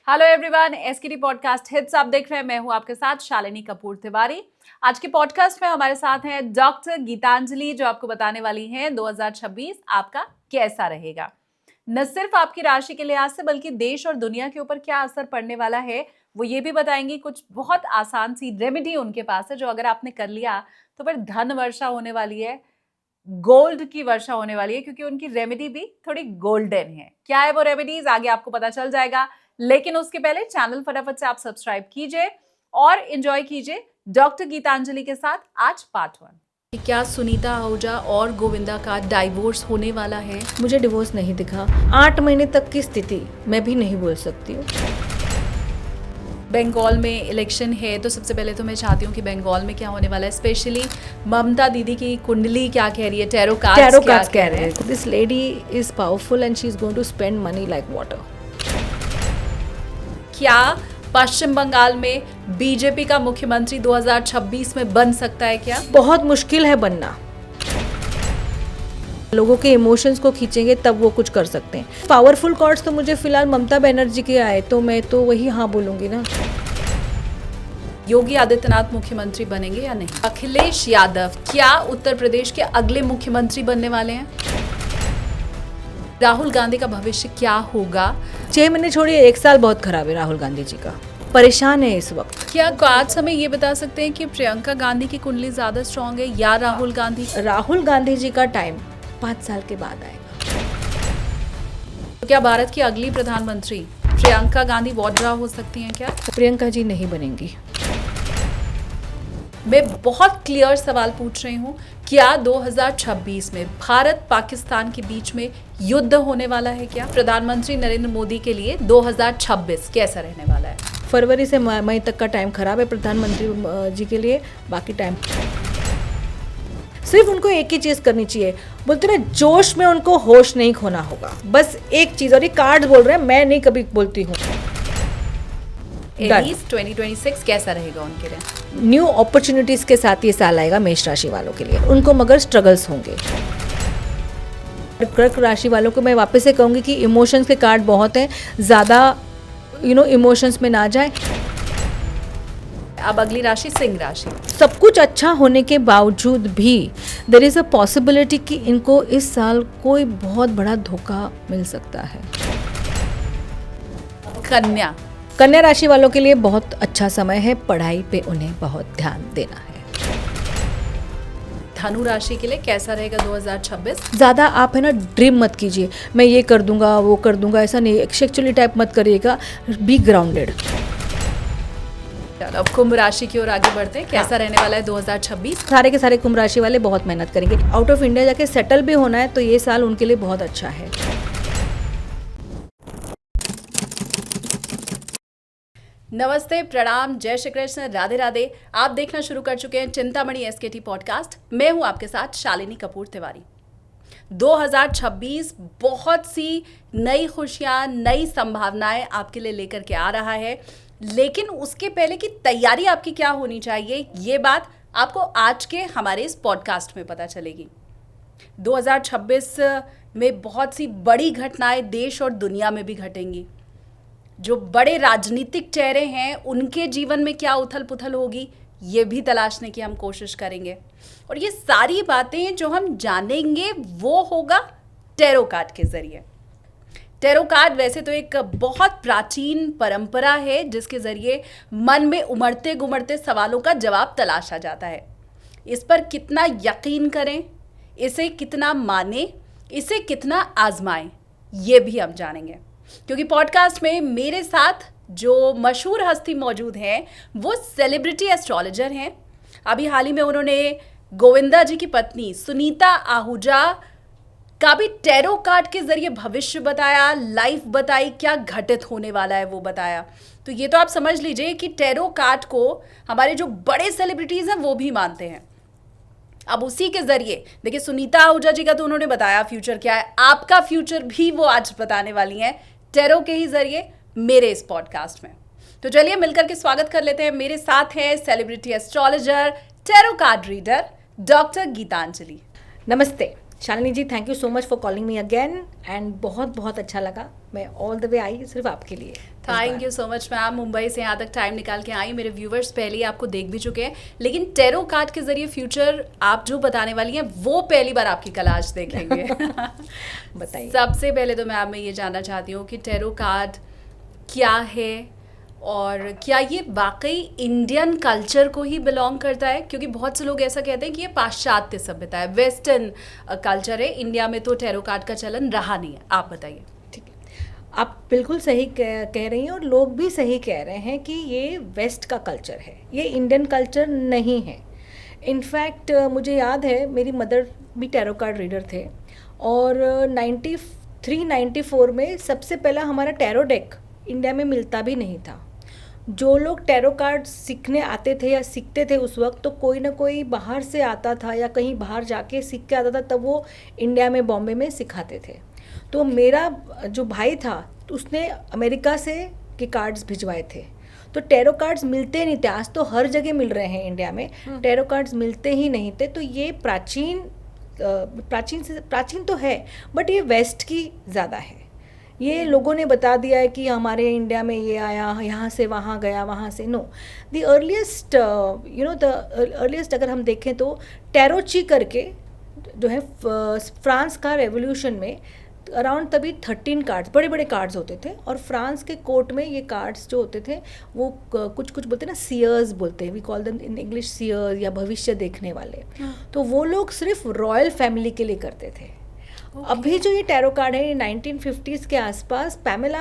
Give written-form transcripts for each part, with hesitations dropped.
Hello everyone, एसकेटी podcast hits आप देख रहे हैं। मैं हूं आपके साथ शालिनी कपूर तिवारी। आज के पॉडकास्ट में हमारे साथ हैं डॉक्टर गीतांजलि, जो आपको बताने वाली हैं 2026 आपका कैसा रहेगा। न सिर्फ आपकी राशि के लिहाज से बल्कि देश और दुनिया के ऊपर क्या असर पड़ने वाला है वो ये भी बताएंगी। कुछ बहुत आसान सी रेमेडी उनके पास है जो अगर आपने कर लिया तो फिर धन वर्षा होने वाली है, गोल्ड की वर्षा होने वाली है, क्योंकि उनकी रेमेडी भी थोड़ी गोल्डन है। क्या है वो रेमेडीज आगे आपको पता चल जाएगा, लेकिन उसके पहले चैनल फटाफट से आप सब्सक्राइब कीजिए और एंजॉय कीजिए डॉक्टर गीतांजलि के साथ आज पार्ट 1। क्या सुनीता आहूजा और गोविंदा का डाइवोर्स होने वाला है? मुझे डिवोर्स नहीं दिखा। 8 महीने तक की स्थिति मैं भी नहीं बोल सकती हूँ। बंगाल में इलेक्शन है, तो सबसे पहले तो मैं चाहती हूँ कि बंगाल में क्या होने वाला है। स्पेशली ममता दीदी की कुंडली क्या कह रही है, टैरो कार्ड्स कह रहे हैं। This lady is powerful and she is going to spend money like water. क्या पश्चिम बंगाल में बीजेपी का मुख्यमंत्री 2026 में बन सकता है? क्या बहुत मुश्किल है बनना। लोगों के इमोशंस को खींचेंगे तब वो कुछ कर सकते हैं। पावरफुल कॉर्ड्स तो मुझे फिलहाल ममता बनर्जी के आए तो मैं तो वही हाँ बोलूंगी ना। योगी आदित्यनाथ मुख्यमंत्री बनेंगे या नहीं? अखिलेश यादव क्या उत्तर प्रदेश के अगले मुख्यमंत्री बनने वाले हैं? राहुल गांधी का भविष्य क्या होगा? 6 महीने छोड़िए, 1 साल बहुत खराब है राहुल गांधी जी का। परेशान है इस वक्त। क्या आज हमें ये बता सकते हैं कि प्रियंका गांधी की कुंडली ज्यादा स्ट्रांग है या राहुल गांधी? राहुल गांधी जी का टाइम 5 साल के बाद आएगा। तो क्या भारत की अगली प्रधानमंत्री प्रियंका गांधी वाड्रा हो सकती हैं? क्या प्रियंका जी नहीं बनेंगी। मैं बहुत क्लियर सवाल पूछ रही हूँ, क्या 2026 में भारत पाकिस्तान के बीच में युद्ध होने वाला है? क्या प्रधानमंत्री नरेंद्र मोदी के लिए 2026 कैसा रहने वाला है? फरवरी से मई तक का टाइम खराब है प्रधानमंत्री जी के लिए। बाकी टाइम सिर्फ उनको एक ही चीज करनी चाहिए, बोलते ना जोश में उनको होश नहीं खोना होगा। बस एक चीज, और ये कार्ड बोल रहे हैं, मैं नहीं कभी बोलती हूँ। 2026 कैसा रहेगा उनके लिए? न्यू अपॉर्चुनिटीज के साथ ये साल आएगा मेष राशि वालों के लिए। उनको मगर स्ट्रगल्स होंगे। कर्क राशि वालों को मैं वापस से कहूंगी कि इमोशंस के कार्ड बहुत हैं, ज्यादा इमोशंस में ना जाए। अब अगली राशि सिंह राशि। सब कुछ अच्छा होने के बावजूद भी देयर इज अ पॉसिबिलिटी कि इनको इस साल कोई बहुत बड़ा धोखा मिल सकता है। कन्या राशि वालों के लिए बहुत अच्छा समय है, पढ़ाई पे उन्हें बहुत ध्यान देना है। धनु राशि के लिए कैसा रहेगा 2026? ज्यादा आप है ना ड्रीम मत कीजिए, मैं ये कर दूंगा वो कर दूंगा, ऐसा नहीं। एक्चुअली टाइप मत करिएगा, बी ग्राउंडेड। अब कुंभ राशि की ओर आगे बढ़ते हैं। कैसा रहने वाला है 2026? सारे के सारे कुंभ राशि वाले बहुत मेहनत करेंगे। आउट ऑफ इंडिया जाके सेटल भी होना है तो ये साल उनके लिए बहुत अच्छा है। नमस्ते, प्रणाम, जय श्री कृष्ण, राधे राधे। आप देखना शुरू कर चुके हैं चिंतामणि एसकेटी पॉडकास्ट। मैं हूं आपके साथ शालिनी कपूर तिवारी। 2026 बहुत सी नई खुशियां, नई संभावनाएं आपके लिए लेकर के आ रहा है, लेकिन उसके पहले की तैयारी आपकी क्या होनी चाहिए, ये बात आपको आज के हमारे इस पॉडकास्ट में पता चलेगी। 2026 में बहुत सी बड़ी घटनाएं देश और दुनिया में भी घटेंगी। जो बड़े राजनीतिक चेहरे हैं उनके जीवन में क्या उथल पुथल होगी, ये भी तलाशने की हम कोशिश करेंगे। और ये सारी बातें जो हम जानेंगे वो होगा टैरो कार्ड के जरिए। टैरो कार्ड वैसे तो एक बहुत प्राचीन परंपरा है जिसके जरिए मन में उमड़ते गुमड़ते सवालों का जवाब तलाशा जाता है। इस पर कितना यकीन करें, इसे कितना माने, इसे कितना आजमाएं, ये भी हम जानेंगे। क्योंकि पॉडकास्ट में मेरे साथ जो मशहूर हस्ती मौजूद हैं वो सेलिब्रिटी एस्ट्रोलॉजर हैं। अभी हाल ही में उन्होंने गोविंदा जी की पत्नी सुनीता आहूजा का भी टैरो कार्ड के जरिए भविष्य बताया, लाइफ बताई, क्या घटित होने वाला है वो बताया। तो ये तो आप समझ लीजिए कि टैरो कार्ड को हमारे जो बड़े सेलिब्रिटीज हैं वो भी मानते हैं। अब उसी के जरिए देखिए, सुनीता आहूजा जी का तो उन्होंने बताया फ्यूचर क्या है, आपका फ्यूचर भी वो आज बताने वाली हैं टैरो के ही जरिए मेरे इस पॉडकास्ट में। तो चलिए मिलकर के स्वागत कर लेते हैं। मेरे साथ है celebrity astrologer, tarot card reader doctor Geetanjali. नमस्ते। Shalini ji, thank you so much for calling me again, and बहुत बहुत अच्छा लगा, मैं ऑल द वे आई सिर्फ आपके लिए। Thank you so much ma'am, Mumbai से यहाँ तक टाइम निकाल के आई। मेरे व्यूवर्स पहले ही आपको देख भी चुके हैं, लेकिन टैरो कार्ड के जरिए फ्यूचर आप जो बताने वाली हैं वो पहली बार आपकी कला आज देखेंगे। बताइए। सबसे पहले तो मैम मैं ये जानना चाहती हूँ कि टैरो कार्ड क्या है और क्या ये वाकई इंडियन कल्चर को ही बिलोंग करता है, क्योंकि बहुत से लोग ऐसा कहते हैं कि ये पाश्चात्य सभ्यता है, वेस्टर्न कल्चर है, इंडिया में तो टैरो कार्ड का चलन रहा नहीं है। आप बताइए। ठीक है, आप बिल्कुल सही कह रही हैं, और लोग भी सही कह रहे हैं कि ये वेस्ट का कल्चर है, ये इंडियन कल्चर नहीं है। इनफैक्ट मुझे याद है मेरी मदर भी टैरो कार्ड रीडर थे, और 93-94 में सबसे पहला हमारा टैरो डेक इंडिया में मिलता भी नहीं था। जो लोग टैरो कार्ड सीखने आते थे या सीखते थे उस वक्त, तो कोई ना कोई बाहर से आता था या कहीं बाहर जाके सीख के आता था, तब वो इंडिया में बॉम्बे में सिखाते थे। तो मेरा जो भाई था उसने अमेरिका से के कार्ड्स भिजवाए थे, तो टैरो कार्ड्स मिलते नहीं थे। आज तो हर जगह मिल रहे हैं इंडिया में, टैरो कार्ड्स मिलते ही नहीं थे। तो ये प्राचीन तो है, बट ये वेस्ट की ज़्यादा है। ये लोगों ने बता दिया है कि हमारे इंडिया में ये आया, यहाँ से वहाँ गया, वहाँ से, नो। द अर्लीस्ट अर्लीस्ट अगर हम देखें तो टैरोची करके जो है फ्रांस का रेवोल्यूशन में अराउंड तभी 13 कार्ड्स, बड़े बड़े कार्ड्स होते थे, और फ्रांस के कोर्ट में ये कार्ड्स जो होते थे वो कुछ कुछ बोलते हैं ना, सीयर्स बोलते हैं, we call them in English seer, या भविष्य देखने वाले। तो वो लोग सिर्फ रॉयल फैमिली के लिए करते थे। अभी जो ये टैरो कार्ड है, 1950s के आसपास पैमेला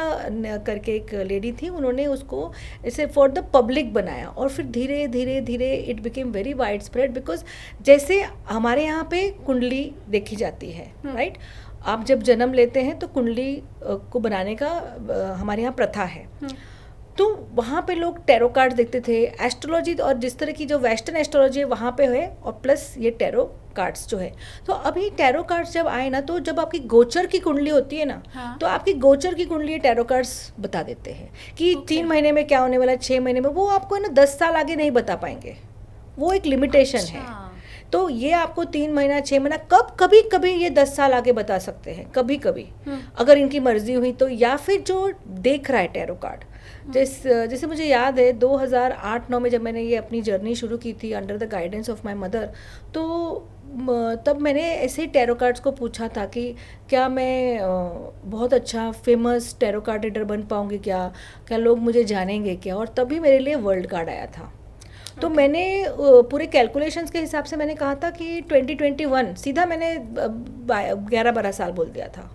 करके एक लेडी थी, उन्होंने उसको इसे फॉर द पब्लिक बनाया, और फिर धीरे धीरे धीरे it became very wide spread. Because जैसे हमारे यहाँ पे कुंडली देखी जाती है, राइट, आप जब जन्म लेते हैं तो कुंडली को बनाने का हमारे यहाँ प्रथा है, तो वहाँ पे लोग टैरो कार्ड देखते थे, एस्ट्रोलॉजी, और जिस तरह की जो वेस्टर्न एस्ट्रोलॉजी है वहाँ पे है, और प्लस ये टैरो कार्ड्स जो है। तो अभी टैरो कार्ड्स जब आए ना, तो जब आपकी गोचर की कुंडली होती है ना, तो आपकी गोचर की कुंडली टैरो कार्ड्स बता देते हैं कि 3 महीने में क्या होने वाला है, 6 महीने में। वो आपको है ना 10 साल आगे नहीं बता पाएंगे, वो एक लिमिटेशन है। तो ये आपको 3 महीना 6 महीना, कभी कभी ये 10 साल आगे बता सकते हैं, कभी कभी अगर इनकी मर्जी हुई तो, या फिर जो देख रहा है टैरो कार्ड। जैसे मुझे याद है 2008-9 में जब मैंने ये अपनी जर्नी शुरू की थी under the guidance of my mother, तो तब मैंने ऐसे ही टैरो कार्ड्स को पूछा था कि क्या मैं बहुत अच्छा फेमस टैरो कार्ड रीडर बन पाऊँगी, क्या लोग मुझे जानेंगे क्या, और तभी मेरे लिए वर्ल्ड कार्ड आया था। तो मैंने पूरे कैलकुलेशंस के हिसाब से मैंने कहा था कि 2021, सीधा मैंने 11-12 साल बोल दिया था।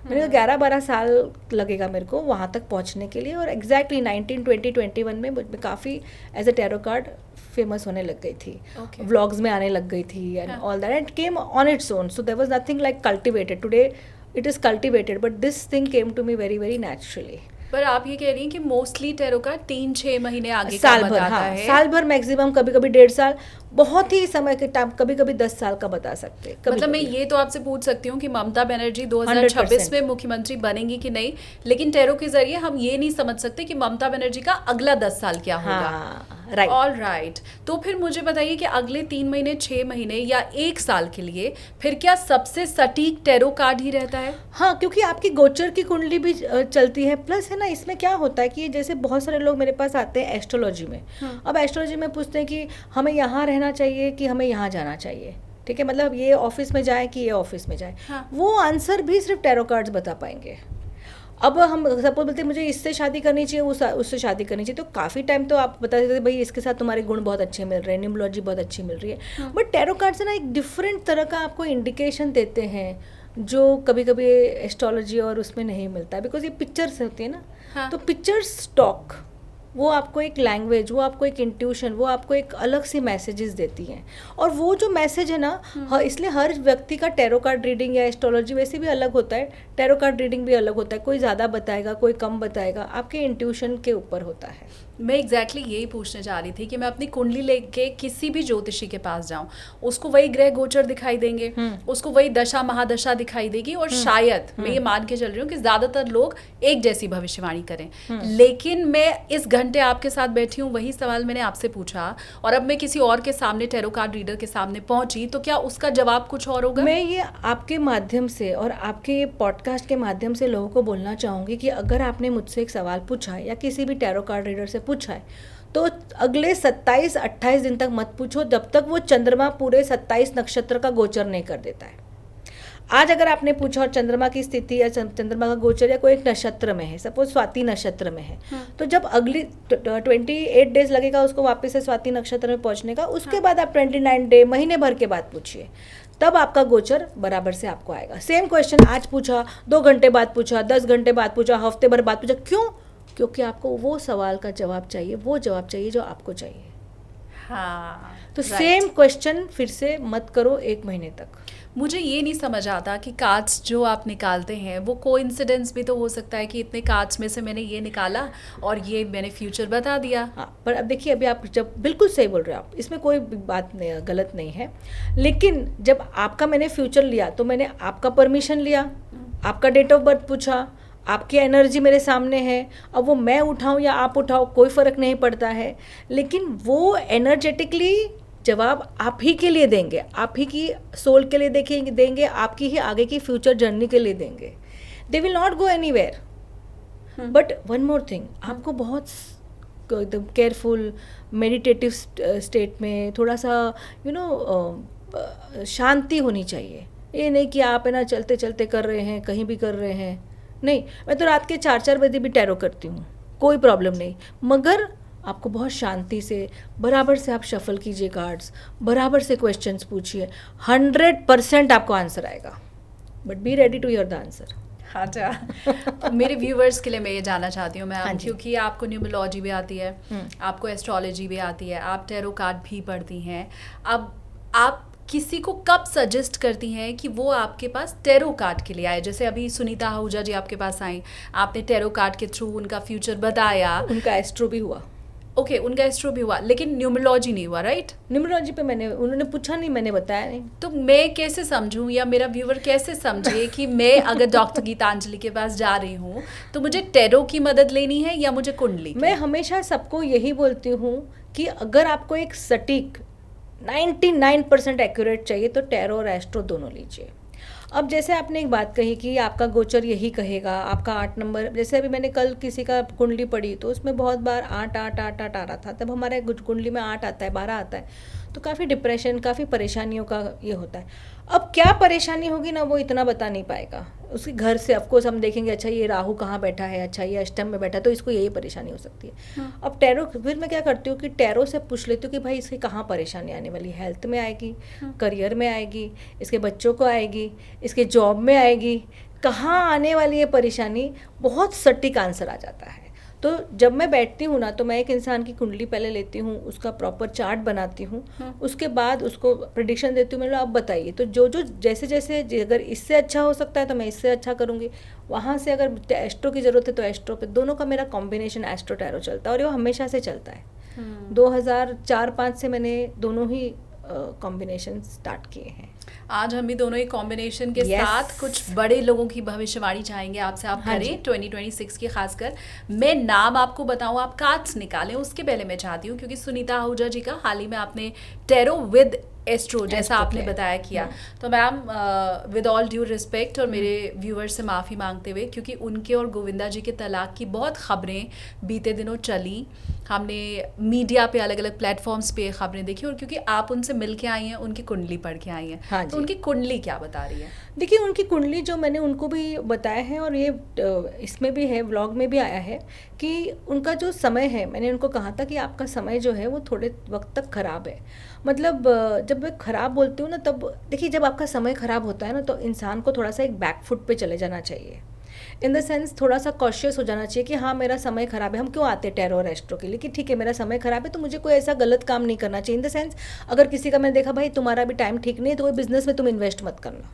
मैंने कहा 11-12 साल लगेगा मेरे को वहाँ तक पहुँचने के लिए, और एग्जैक्टली 2021 में मैं काफ़ी as a tarot card famous होने लग गई थी, व्लॉग्स में आने लग गई थी, and all that, and came on its own. So there was nothing like cultivated, today it is cultivated, but this thing came to me very very naturally. पर आप ये कह रही हैं कि मोस्टली टैरो का 3-6 महीने आगे का बताता है, साल भर मैक्सिमम, कभी कभी 1.5 साल, बहुत ही समय के टाइम, कभी कभी 10 साल का बता सकते हैं। मतलब मैं ये तो आपसे पूछ सकती हूँ कि ममता बनर्जी 2026 में मुख्यमंत्री बनेंगी कि नहीं, लेकिन टैरो के जरिए हम ये नहीं समझ सकते कि ममता बनर्जी का अगला 10 साल क्या होगा। Right, all right. तो फिर मुझे बताइए कि अगले 3 महीने, 6 महीने या 1 साल के लिए फिर क्या सबसे सटीक टैरो कार्ड ही रहता है? हाँ, क्योंकि आपकी गोचर की कुंडली भी चलती है, प्लस है ना, इसमें क्या होता है कि जैसे बहुत सारे लोग मेरे पास आते हैं एस्ट्रोलॉजी में। अब एस्ट्रोलॉजी में पूछते हैं कि हमें यहाँ रहना चाहिए कि हमें यहाँ जाना चाहिए, ठीक है, मतलब ये ऑफिस में जाए कि ये ऑफिस में जाए। वो आंसर भी सिर्फ टैरो कार्ड्स बता पाएंगे। अब हम सपोज बोलते हैं मुझे इससे शादी करनी चाहिए, उससे शादी करनी चाहिए, तो काफ़ी टाइम तो आप बता देते थे भाई इसके साथ तुम्हारे गुण बहुत अच्छे मिल रहे हैं, न्यूमरोलॉजी बहुत अच्छी मिल रही है। बट टैरो कार्ड से ना एक डिफरेंट तरह का आपको इंडिकेशन देते हैं, जो कभी कभी एस्ट्रोलॉजी और उसमें नहीं मिलता है, बिकॉज ये पिक्चर्स होती है ना। तो पिक्चर्स टॉक, वो आपको एक लैंग्वेज, वो आपको एक इंट्यूशन, वो आपको एक अलग सी मैसेजेस देती हैं। और वो जो मैसेज है ना, इसलिए हर व्यक्ति का टैरो कार्ड रीडिंग या एस्ट्रोलॉजी वैसे भी अलग होता है, टैरो कार्ड रीडिंग भी अलग होता है, कोई ज़्यादा बताएगा, कोई कम बताएगा, आपके इंट्यूशन के ऊपर होता है। मैं एग्जैक्टली यही पूछने जा रही थी कि मैं अपनी कुंडली लेके किसी भी ज्योतिषी के पास जाऊं, उसको वही ग्रह गोचर दिखाई देंगे, उसको वही दशा महादशा दिखाई देगी, और शायद मैं ये मान के चल रही हूँ कि ज्यादातर लोग एक जैसी भविष्यवाणी करें, लेकिन मैं इस घंटे आपके साथ बैठी हूँ, वही सवाल मैंने आपसे पूछा और अब मैं किसी और के सामने, टैरो कार्ड रीडर के सामने पहुंची, तो क्या उसका जवाब कुछ और होगा? मैं ये आपके माध्यम से और आपके ये पॉडकास्ट के माध्यम से लोगों को बोलना चाहूँगी कि अगर आपने मुझसे एक सवाल पूछा है या किसी भी टैरो कार्ड रीडर से पूछा है, तो अगले 27-28 दिन तक मत पूछो, जब तक वो चंद्रमा पूरे 27 नक्षत्र का गोचर नहीं कर देता है। आज अगर आपने पूछा और चंद्रमा की स्थिति या चंद्रमा का गोचर या कोई एक नक्षत्र में है, सपोज स्वाति नक्षत्र में है, तो जब अगली 28 डेज लगेगा उसको वापस से स्वाति नक्षत्र में पहुंचने का, उसके बाद आप 29 डे, महीने भर के बाद पूछिए, तब आपका गोचर बराबर से आपको आएगा। सेम क्वेश्चन आज पूछा, 2 घंटे बाद पूछा, 10 घंटे बाद पूछा, हफ्ते भर बाद पूछा, क्यों? क्योंकि आपको वो सवाल का जवाब चाहिए, वो जवाब चाहिए जो आपको चाहिए। हाँ, तो सेम क्वेश्चन फिर से मत करो 1 महीने तक। मुझे ये नहीं समझ आता कि कार्ड्स जो आप निकालते हैं वो कोइंसिडेंस भी तो हो सकता है कि इतने कार्ड्स में से मैंने ये निकाला और ये मैंने फ्यूचर बता दिया। हाँ, पर अब देखिए, अभी आप जब बिल्कुल सही बोल रहे हो आप, इसमें कोई बात नहीं, गलत नहीं है, लेकिन जब आपका मैंने फ्यूचर लिया तो मैंने आपका परमिशन लिया, आपका डेट ऑफ बर्थ पूछा, आपकी एनर्जी मेरे सामने है। अब वो मैं उठाऊं या आप उठाओ कोई फ़र्क नहीं पड़ता है, लेकिन वो एनर्जेटिकली जवाब आप ही के लिए देंगे, आप ही की सोल के लिए देंगे, आपकी ही आगे की फ्यूचर जर्नी के लिए देंगे। They will not go anywhere. But one more thing, आपको बहुत एकदम केयरफुल मेडिटेटिव स्टेट में थोड़ा सा शांति होनी चाहिए। ये नहीं कि आप है ना चलते चलते कर रहे हैं, कहीं भी कर रहे हैं, नहीं। मैं तो रात के 4-4 बजे भी टैरो करती हूँ, कोई प्रॉब्लम नहीं, मगर आपको बहुत शांति से बराबर से आप शफल कीजिए कार्ड्स, बराबर से क्वेश्चंस पूछिए, 100% आपको आंसर आएगा, but be ready to hear the answer. अच्छा, मेरे व्यूवर्स के लिए मैं ये जानना चाहती हूँ मैम, हाँ जी। क्योंकि आपको न्यूमरोलॉजी भी आती है, आपको एस्ट्रोलॉजी भी आती है, आप टैरो कार्ड भी पढ़ती हैं, अब आप किसी को कब सजेस्ट करती हैं कि वो आपके पास टैरो कार्ड के लिए आए? जैसे अभी सुनीता आहूजा जी आपके पास आई, आपने टैरो कार्ड के थ्रू उनका फ्यूचर बताया, उनका एस्ट्रो भी हुआ। ओके, उनका एस्ट्रो भी हुआ, लेकिन न्यूमरोलॉजी नहीं हुआ, राइट? न्यूमरोलॉजी पे उन्होंने पूछा नहीं, मैंने बताया नहीं। तो मैं कैसे समझूं या मेरा व्यूवर कैसे समझे कि मैं अगर डॉक्टर गीतांजलि के पास जा रही हूँ तो मुझे टैरो की मदद लेनी है या मुझे कुंडली की? मैं हमेशा सबको यही बोलती हूँ कि अगर आपको एक सटीक 99% एक्यूरेट चाहिए तो टैरो और एस्ट्रो दोनों लीजिए। अब जैसे आपने एक बात कही कि आपका गोचर यही कहेगा, आपका 8 नंबर, जैसे अभी मैंने कल किसी का कुंडली पढ़ी तो उसमें बहुत बार 8 आ रहा था, तब हमारे कुंडली में 8 आता है, 12 आता है, तो काफ़ी डिप्रेशन, काफ़ी परेशानियों का ये होता है। अब क्या परेशानी होगी ना, वो इतना बता नहीं पाएगा। उसके घर से ऑफकोर्स हम देखेंगे, अच्छा ये राहु कहाँ बैठा है, अच्छा ये अष्टम में बैठा है, तो इसको यही परेशानी हो सकती है। अब टैरो, फिर मैं क्या करती हूँ कि टैरो से पूछ लेती हूँ कि भाई इसकी कहाँ परेशानी आने वाली, हेल्थ में आएगी, करियर में आएगी, इसके बच्चों को आएगी, इसके जॉब में आएगी, कहाँ आने वाली है परेशानी, बहुत सटीक आंसर आ जाता है। तो जब मैं बैठती हूँ ना, तो मैं एक इंसान की कुंडली पहले लेती हूँ, उसका प्रॉपर चार्ट बनाती हूँ, उसके बाद उसको प्रेडिक्शन देती हूँ, मतलब आप बताइए, तो जो जैसे जैसे अगर इससे अच्छा हो सकता है तो मैं इससे अच्छा करूँगी, वहाँ से अगर एस्ट्रो की ज़रूरत है तो एस्ट्रो पे, दोनों का मेरा कॉम्बिनेशन एस्ट्रो टैरो चलता है और ये हमेशा से चलता है। 2004-5 से मैंने दोनों ही कॉम्बिनेशन स्टार्ट किए हैं। आज हम भी दोनों ही कॉम्बिनेशन के Yes. साथ कुछ बड़े लोगों की भविष्यवाणी चाहेंगे आपसे, आप हाँ करें 2026 की। खासकर मैं नाम आपको बताऊं, आप कार्ड्स निकालें, उसके पहले मैं चाहती हूँ, क्योंकि सुनीता आहूजा जी का हाल ही में आपने टैरो विद एस्ट्रो जैसा आपने बताया किया, तो ma'am with all due respect और मेरे व्यूअर से माफ़ी मांगते हुए, क्योंकि उनके और गोविंदा जी के तलाक की बहुत खबरें बीते दिनों चली, हमने मीडिया पे अलग अलग प्लेटफॉर्म्स पे खबरें देखी, और क्योंकि आप उनसे मिल के आई हैं, उनकी कुंडली पढ़ के आई हैं, हाँ तो उनकी कुंडली क्या बता रही है? देखिए, उनकी कुंडली जो मैंने उनको भी बताया है और ये इसमें भी है, व्लॉग में भी आया है, कि उनका जो समय है, मैंने उनको कहा था कि आपका समय जो है वो थोड़े वक्त तक ख़राब है। मतलब जब मैं ख़राब बोलती हूँ ना, तब देखिए जब आपका समय ख़राब होता है ना, तो इंसान को थोड़ा सा एक बैक फुट पे चले जाना चाहिए, इन द सेंस थोड़ा सा कॉशियस हो जाना चाहिए कि हाँ मेरा समय ख़राब है। हम क्यों आते हैं टैरो और एस्ट्रो के लिए कि ठीक है मेरा समय ख़राब है, तो मुझे कोई ऐसा गलत काम नहीं करना चाहिए। इन द सेंस अगर किसी का मैंने देखा भाई तुम्हारा भी टाइम ठीक नहीं है, तो कोई बिजनेस में तुम इन्वेस्ट मत करना,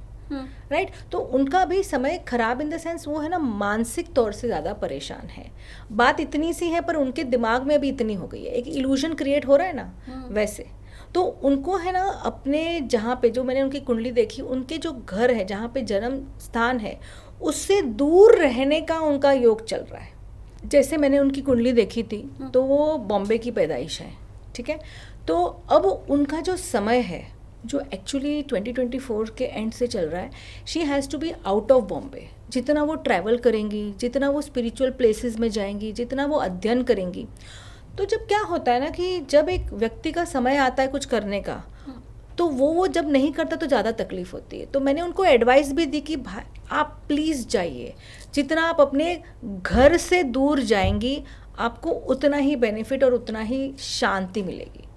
राइट। तो उनका भी समय खराब इन द सेंस वो है ना मानसिक तौर से ज़्यादा परेशान है। बात इतनी सी है पर उनके दिमाग में भी इतनी हो गई है, एक इल्यूजन क्रिएट हो रहा है ना वैसे। तो उनको है ना अपने जहाँ पे, जो मैंने उनकी कुंडली देखी, उनके जो घर है जहाँ पे जन्म स्थान है उससे दूर रहने का उनका योग चल रहा है। जैसे मैंने उनकी कुंडली देखी थी तो वो बॉम्बे की पैदाइश है, ठीक है। तो अब उनका जो समय है जो एक्चुअली 2024 के एंड से चल रहा है, she has to be out of Bombay. जितना वो ट्रैवल करेंगी, जितना वो स्पिरिचुअल प्लेसेस में जाएंगी, जितना वो अध्ययन करेंगी, तो जब क्या होता है ना कि जब एक व्यक्ति का समय आता है कुछ करने का, तो वो जब नहीं करता तो ज़्यादा तकलीफ होती है। तो मैंने उनको एडवाइस भी दी कि भाई आप प्लीज़ जाइए, जितना आप अपने घर से दूर जाएंगी आपको उतना ही बेनिफिट और उतना ही शांति मिलेगी।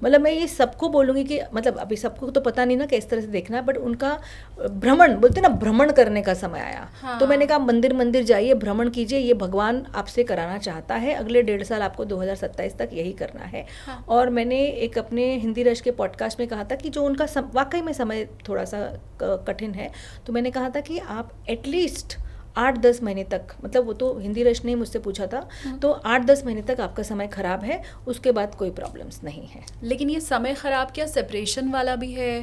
मतलब मैं ये सबको बोलूँगी कि मतलब अभी सबको तो पता नहीं ना किस तरह से देखना है, बट उनका भ्रमण बोलते ना, भ्रमण करने का समय आया। हाँ। तो मैंने कहा मंदिर मंदिर जाइए, भ्रमण कीजिए, ये भगवान आपसे कराना चाहता है, अगले 1.5 साल आपको 2027 तक यही करना है। हाँ। और मैंने एक अपने हिंदी रश के पॉडकास्ट में कहा था कि जो उनका वाकई में समय थोड़ा सा कठिन है, तो मैंने कहा था कि आप एटलीस्ट 8-10 महीने तक, मतलब वो तो हिंदी रश ने मुझसे पूछा था, तो 8-10 महीने तक आपका समय ख़राब है, उसके बाद कोई प्रॉब्लम्स नहीं है। लेकिन ये समय ख़राब क्या सेपरेशन वाला भी है?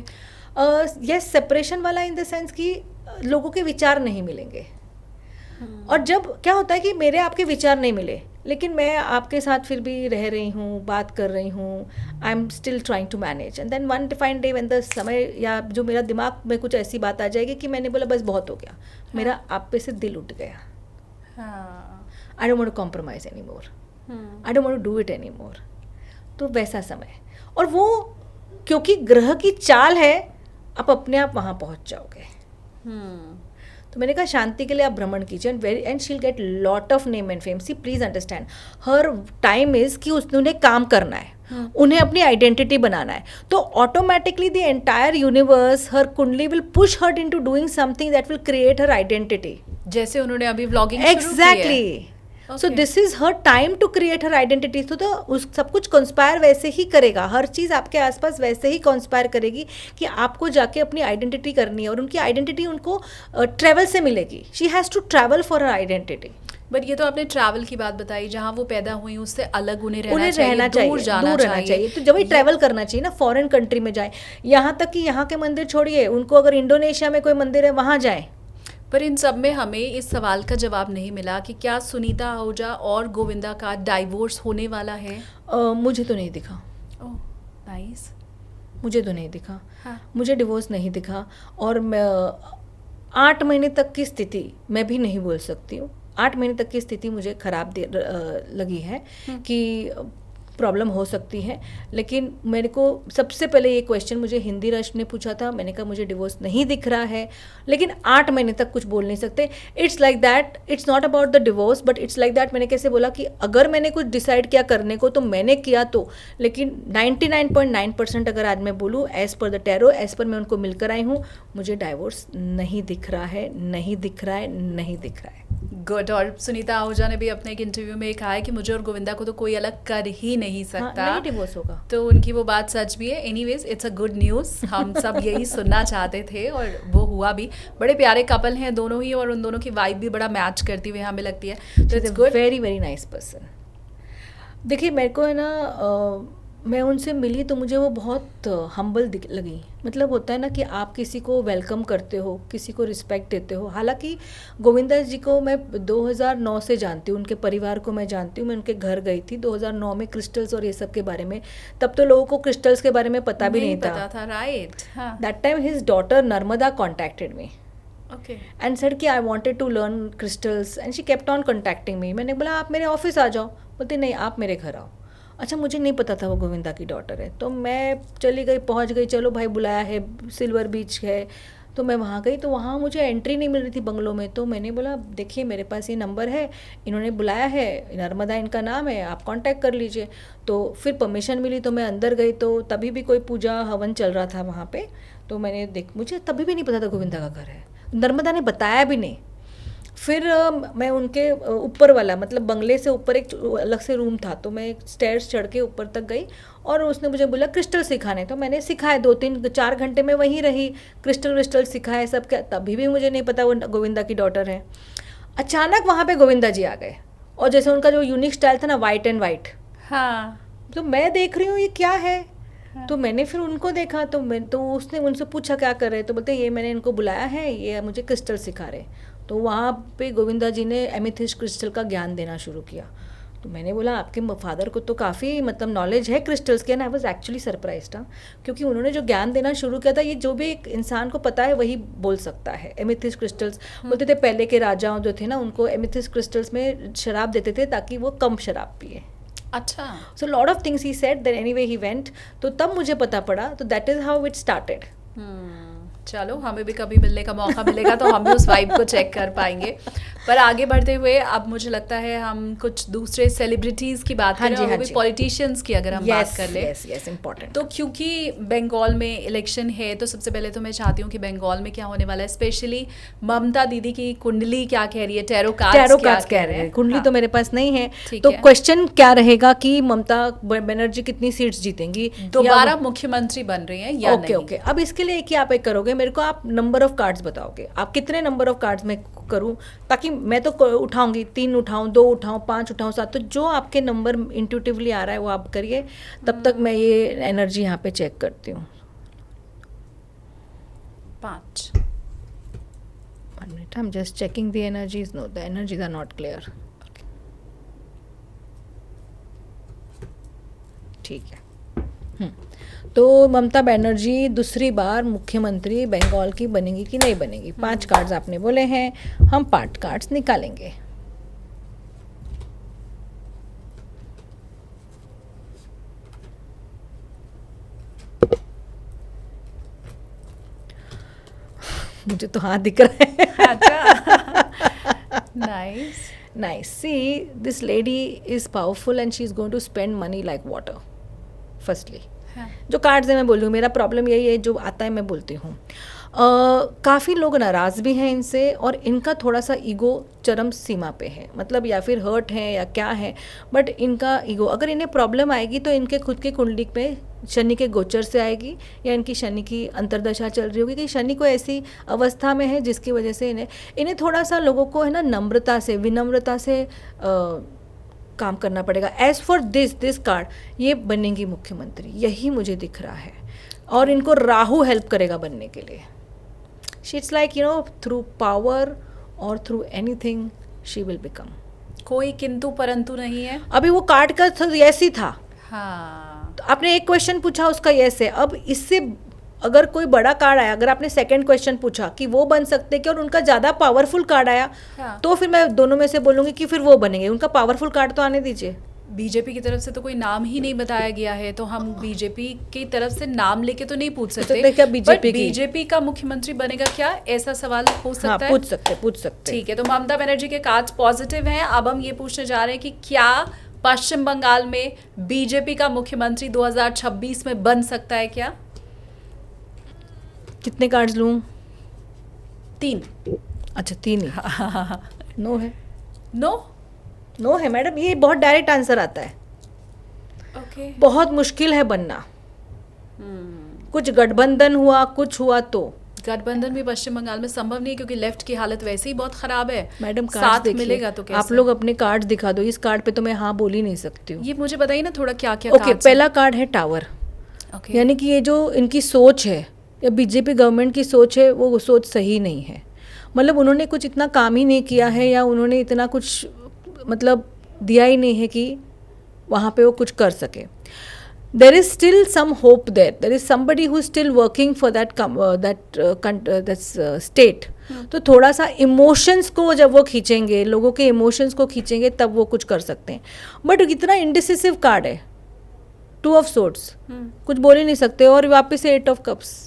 यस, सेपरेशन वाला इन द सेंस कि लोगों के विचार नहीं मिलेंगे। और जब क्या होता है कि मेरे आपके विचार नहीं मिले, लेकिन मैं आपके साथ फिर भी रह रही हूँ, बात कर रही हूँ, I am still trying to manage, and then one fine day when the समय या जो मेरा दिमाग में कुछ ऐसी बात आ जाएगी कि मैंने बोला बस बहुत हो गया। हाँ। मेरा आप पे से दिल उठ गया। I don't want to compromise any more, I don't want to do it any more. तो वैसा समय, और वो क्योंकि ग्रह की चाल है, आप अपने आप वहाँ पहुँच जाओगे। तो मैंने कहा शांति के लिए आप भ्रमण कीजिए, and she'll get lot of name and fame. See please understand, her time is कि उन्हें काम करना है, उन्हें अपनी आइडेंटिटी बनाना है, तो automatically the entire universe, her कुंडली will push her into doing something that will create her identity. जैसे उन्होंने अभी vlogging exactly. So this is her time to create her identity. तो उस सब कुछ कंस्पायर वैसे ही करेगा, हर चीज़ आपके आसपास वैसे ही कंस्पायर करेगी कि आपको जाके अपनी आइडेंटिटी करनी है, और उनकी आइडेंटिटी उनको ट्रैवल से मिलेगी। She has to travel for her identity. But ये तो आपने ट्रैवल की बात बताई, जहाँ वो पैदा हुई उससे अलग उन्हें रहना चाहिए, दूर रहना चाहिए। तो जब भी ट्रैवल करना चाहिए ना, फॉरेन कंट्री में जाए, यहाँ तक कि यहाँ के मंदिर छोड़िए, उनको अगर इंडोनेशिया में कोई मंदिर है वहाँ जाए। पर इन सब में हमें इस सवाल का जवाब नहीं मिला कि क्या सुनीता आहूजा और गोविंदा का डाइवोर्स होने वाला है? मुझे तो नहीं दिखा। Oh nice. मुझे तो नहीं दिखा। हाँ। मुझे डिवोर्स नहीं दिखा, और 8 महीने तक की स्थिति मैं भी नहीं बोल सकती हूँ। 8 महीने तक की स्थिति मुझे ख़राब लगी है कि प्रॉब्लम हो सकती है। लेकिन मेरे को सबसे पहले ये क्वेश्चन मुझे हिंदी रश ने पूछा था, मैंने कहा मुझे डिवोर्स नहीं दिख रहा है, लेकिन 8 महीने तक कुछ बोल नहीं सकते। It's like that, it's not about the divorce, but it's like that. मैंने कैसे बोला कि अगर मैंने कुछ डिसाइड किया करने को तो मैंने किया, तो लेकिन 99.9% अगर आज मैं बोलूँ as per the tarot, as per मैं उनको मिलकर आई हूँ, मुझे डाइवोर्स नहीं दिख रहा है, नहीं दिख रहा है, नहीं दिख रहा है। गुड। और सुनीता आहूजा ने भी अपने एक इंटरव्यू में कहा है कि मुझे और गोविंदा को तो कोई अलग कर ही नहीं सकता। हाँ, नहीं डिवोर्स होगा। तो उनकी वो बात सच भी है। Anyways it's a good news, हम सब यही सुनना चाहते थे और वो हुआ भी। बड़े प्यारे कपल हैं दोनों ही, और उन दोनों की वाइब भी बड़ा मैच करती हुई हमें लगती है। तो it's good. Very very nice person. देखिए मेरे को है ना, मैं उनसे मिली तो मुझे वो बहुत हम्बल लगी। मतलब होता है ना कि आप किसी को वेलकम करते हो, किसी को रिस्पेक्ट देते हो। हालांकि गोविंदा जी को मैं 2009 से जानती हूँ, उनके परिवार को मैं जानती हूँ। मैं उनके घर गई थी 2009 में क्रिस्टल्स और ये सब के बारे में। तब तो लोगों को क्रिस्टल्स के बारे में पता भी नहीं था। Right. That time his daughter Narmada contacted me Okay. and said कि I wanted to learn crystals and she kept on contacting me। मैंने बोला आप मेरे ऑफिस आ जाओ, बोलते नहीं आप मेरे घर आओ। अच्छा, मुझे नहीं पता था वो गोविंदा की डॉटर है, तो मैं चली गई, पहुंच गई, चलो भाई बुलाया है, सिल्वर बीच है, तो मैं वहाँ गई। तो वहाँ मुझे एंट्री नहीं मिल रही थी बंगलों में। तो मैंने बोला देखिए मेरे पास ये नंबर है, इन्होंने बुलाया है, नर्मदा इनका नाम है, आप कांटेक्ट कर लीजिए। तो फिर परमिशन मिली तो मैं अंदर गई, तो तभी भी कोई पूजा हवन चल रहा था वहाँ पे। तो मैंने मुझे तभी भी नहीं पता था गोविंदा का घर है, नर्मदा ने बताया भी नहीं। फिर मैं उनके ऊपर वाला, मतलब बंगले से ऊपर एक अलग से रूम था, तो मैं स्टेयर्स चढ़ के ऊपर तक गई और उसने मुझे बोला क्रिस्टल सिखाने। तो मैंने सिखाए, 2-3-4 घंटे में वहीं रही, क्रिस्टल सिखाए सब क्या। तभी भी मुझे नहीं पता वो गोविंदा की डॉटर है। अचानक वहाँ पे गोविंदा जी आ गए, और जैसे उनका जो यूनिक स्टाइल था ना, वाइट एंड वाइट। हाँ। तो मैं देख रही हूँ ये क्या है। हाँ। तो मैंने फिर उनको देखा, तो उसने उनसे पूछा क्या कर रहे, तो बोलते ये मैंने इनको बुलाया है, ये मुझे क्रिस्टल सिखा रहे। तो वहाँ पे गोविंदा जी ने एमेथिस्ट क्रिस्टल का ज्ञान देना शुरू किया। तो मैंने बोला आपके फादर को तो काफ़ी मतलब नॉलेज है क्रिस्टल्स के, and I was actually surprised, क्योंकि उन्होंने जो ज्ञान देना शुरू किया था, ये जो भी एक इंसान को पता है वही बोल सकता है। एमेथिस्ट क्रिस्टल्स बोलते थे पहले के राजाओं जो थे ना, उनको एमेथिस्ट क्रिस्टल्स में शराब देते थे ताकि वो कम शराब पिए। अच्छा, so lot of things he said, then anyway he went. तो तब मुझे पता पड़ा, तो that is how it started. चलो हमें भी कभी मिलने का मौका मिलेगा तो हम भी उस वाइब को चेक कर पाएंगे। पर आगे बढ़ते हुए अब मुझे लगता है हम कुछ दूसरे सेलिब्रिटीज की बात करें, वो भी पॉलिटिशियंस की अगर हम बात कर लें। Yes, important. तो क्योंकि बंगाल में इलेक्शन है, तो सबसे पहले तो मैं चाहती हूँ कि बंगाल में क्या होने वाला है, स्पेशली ममता दीदी की कुंडली क्या कह रही है, टैरो कार्ड्स कह रहे हैं। कुंडली हाँ। तो मेरे पास नहीं है, ठीक तो है। क्वेश्चन क्या रहेगा कि ममता बनर्जी कितनी सीट्स जीतेंगी, दोबारा मुख्यमंत्री बन रही हैं या नहीं? ओके। अब इसके लिए क्या आप एक करोगे, मेरे को आप नंबर ऑफ कार्ड्स बताओगे, आप कितने नंबर ऑफ कार्ड्स में करूं, ताकि मैं तो उठाऊंगी, 3 उठाऊं, 2 उठाऊं, 5 उठाऊं, 7, तो जो आपके नंबर इंट्यूटिवली आ रहा है वो आप करिए, तब तक मैं ये एनर्जी यहाँ पे चेक करती हूँ। 5 1 minute, I'm just checking the energies. No, the energies are not clear. ठीक है। तो ममता बनर्जी दूसरी बार मुख्यमंत्री बंगाल की बनेगी कि नहीं बनेगी? 5 कार्ड्स आपने बोले हैं, हम 5 कार्ड्स निकालेंगे। मुझे तो हाथ दिख रहा है। अच्छा, nice. See, this lady is powerful and she is going to spend money like water. Firstly, जो कार्ड्स है मैं बोल रही हूँ, मेरा प्रॉब्लम यही है, जो आता है मैं बोलती हूँ। काफ़ी लोग नाराज़ भी हैं इनसे, और इनका थोड़ा सा ईगो चरम सीमा पे है, मतलब या फिर हर्ट है या क्या है, बट इनका ईगो, अगर इन्हें प्रॉब्लम आएगी तो इनके खुद के कुंडली पे शनि के गोचर से आएगी, या इनकी शनि की अंतर्दशा चल रही होगी कि शनि को ऐसी अवस्था में है जिसकी वजह से इन्हें थोड़ा सा लोगों को है ना नम्रता से, विनम्रता से काम करना पड़ेगा। एज फॉर दिस कार्ड, ये बनेंगी मुख्यमंत्री, यही मुझे दिख रहा है, और इनको राहु हेल्प करेगा बनने के लिए। She it's like through power और through anything she will become. कोई किंतु परंतु नहीं है। अभी वो कार्ड का यस ही था। हाँ, तो आपने एक क्वेश्चन पूछा, उसका यस है। अब इससे अगर कोई बड़ा कार्ड आया, अगर आपने सेकंड क्वेश्चन पूछा कि वो बन सकते क्या, और उनका ज़्यादा पावरफुल कार्ड आया, हाँ। तो फिर मैं दोनों में से बोलूँगी कि फिर वो बनेंगे। उनका पावरफुल कार्ड तो आने दीजिए। बीजेपी की तरफ से तो कोई नाम ही नहीं बताया गया है, तो हम बीजेपी की तरफ से नाम लेके तो नहीं पूछ सकते। क्या बीजेपी का मुख्यमंत्री बनेगा क्या, ऐसा सवाल हो सकता है? पूछ सकते। ठीक है, तो ममता बनर्जी के कार्ड्स पॉजिटिव हैं। अब हम ये पूछने जा रहे हैं कि क्या पश्चिम बंगाल में बीजेपी का मुख्यमंत्री 2026 में बन सकता है क्या? कितने कार्ड्स लूँ? 3। अच्छा, 3 ही। नो है। नो है मैडम, ये बहुत डायरेक्ट आंसर आता है। ओके। बहुत मुश्किल है बनना। कुछ गठबंधन हुआ, कुछ हुआ तो गठबंधन भी पश्चिम बंगाल में संभव नहीं है, क्योंकि लेफ्ट की हालत वैसे ही बहुत खराब है। मैडम साथ मिलेगा तो कैसे? आप लोग अपने कार्ड दिखा दो। इस कार्ड पे तो मैं हाँ बोल ही नहीं सकती हूँ। ये मुझे बताइए ना थोड़ा क्या क्या। ओके, पहला कार्ड है टावर। ओके। यानी कि ये जो इनकी सोच है, या बीजेपी गवर्नमेंट की सोच है, वो सोच सही नहीं है। मतलब उन्होंने कुछ इतना काम ही नहीं किया है, या उन्होंने इतना कुछ मतलब दिया ही नहीं है कि वहाँ पे वो कुछ कर सके। There is still some hope there. There is somebody who is still working for that state. तो थोड़ा सा इमोशंस को जब वो खींचेंगे, लोगों के इमोशंस को खींचेंगे, तब वो कुछ कर सकते हैं। बट इतना इंडिसिसिव कार्ड है, 2 ऑफ सोर्ड्स, कुछ बोल ही नहीं सकते, और वापस से 8 ऑफ कप्स।